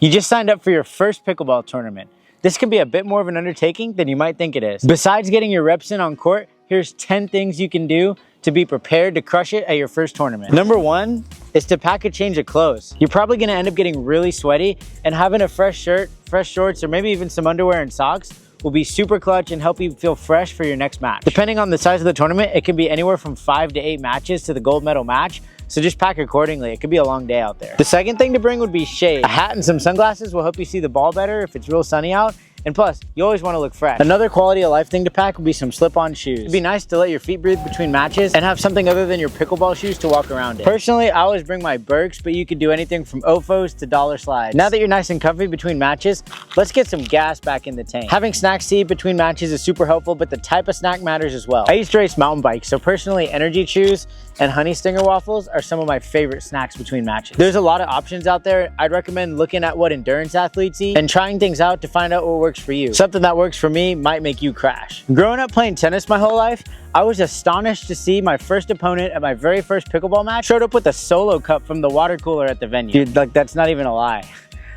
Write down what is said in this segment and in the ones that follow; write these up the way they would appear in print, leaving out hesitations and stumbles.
You just signed up for your first pickleball tournament. This can be a bit more of an undertaking than you might think it is. Besides getting your reps in on court, here's 10 things you can do to be prepared to crush it at your first tournament. Number 1 is to pack a change of clothes. You're probably gonna end up getting really sweaty, and having a fresh shirt, fresh shorts, or maybe even some underwear and socks will be super clutch and help you feel fresh for your next match. Depending on the size of the tournament, it can be anywhere from 5 to 8 matches to the gold medal match, so just pack accordingly. It could be a long day out there. The second thing to bring would be shade. A hat and some sunglasses will help you see the ball better if it's real sunny out. And plus, you always want to look fresh. Another quality of life thing to pack would be some slip-on shoes. It'd be nice to let your feet breathe between matches and have something other than your pickleball shoes to walk around in. Personally, I always bring my Birks, but you could do anything from Ofos to dollar slides. Now that you're nice and comfy between matches, let's get some gas back in the tank. Having snacks to eat between matches is super helpful, but the type of snack matters as well. I used to race mountain bikes, so personally, energy chews and honey stinger waffles are some of my favorite snacks between matches. There's a lot of options out there. I'd recommend looking at what endurance athletes eat and trying things out to find out what works for you. Something that works for me might make you crash. Growing up playing tennis my whole life, I was astonished to see my first opponent at my very first pickleball match showed up with a solo cup from the water cooler at the venue. Dude, like, that's not even a lie.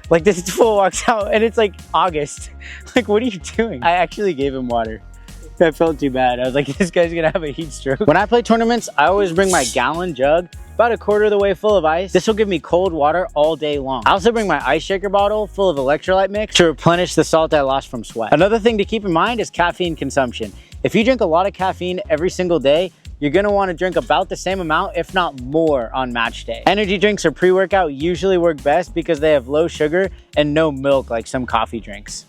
Like, this fool walks out and it's like August. Like, what are you doing? I actually gave him water. I felt too bad. I was like, this guy's gonna have a heat stroke. When I play tournaments, I always bring my gallon jug, about a quarter of the way full of ice. This will give me cold water all day long. I also bring my ice shaker bottle full of electrolyte mix to replenish the salt I lost from sweat. Another thing to keep in mind is caffeine consumption. If you drink a lot of caffeine every single day, you're gonna wanna drink about the same amount, if not more, on match day. Energy drinks or pre-workout usually work best because they have low sugar and no milk like some coffee drinks.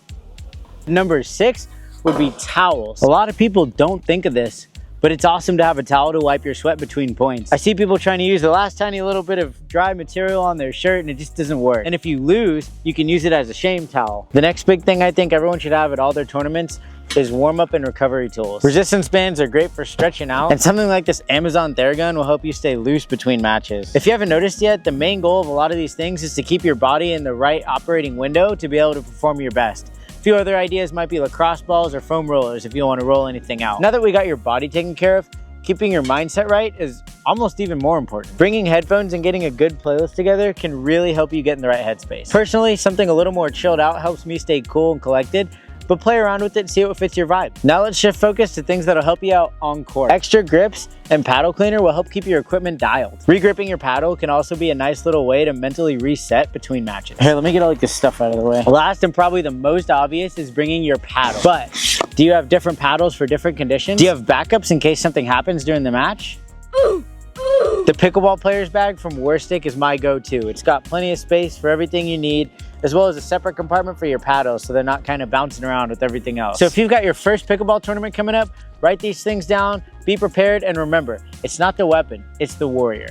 Number 6 would be towels. A lot of people don't think of this, but it's awesome to have a towel to wipe your sweat between points. I see people trying to use the last tiny little bit of dry material on their shirt and it just doesn't work. And if you lose, you can use it as a shame towel. The next big thing I think everyone should have at all their tournaments is warm-up and recovery tools. Resistance bands are great for stretching out, and something like this Amazon Theragun will help you stay loose between matches. If you haven't noticed yet, the main goal of a lot of these things is to keep your body in the right operating window to be able to perform your best. A few other ideas might be lacrosse balls or foam rollers if you want to roll anything out. Now that we got your body taken care of, keeping your mindset right is almost even more important. Bringing headphones and getting a good playlist together can really help you get in the right headspace. Personally, something a little more chilled out helps me stay cool and collected, but play around with it and see what fits your vibe. Now let's shift focus to things that'll help you out on court. Extra grips and paddle cleaner will help keep your equipment dialed. Regripping your paddle can also be a nice little way to mentally reset between matches. Here, let me get all like this stuff out of the way. Last and probably the most obvious is bringing your paddle. But do you have different paddles for different conditions? Do you have backups in case something happens during the match? The pickleball player's bag from Warstic is my go-to. It's got plenty of space for everything you need, as well as a separate compartment for your paddles so they're not kind of bouncing around with everything else. So if you've got your first pickleball tournament coming up, write these things down, be prepared, and remember, it's not the weapon, it's the warrior.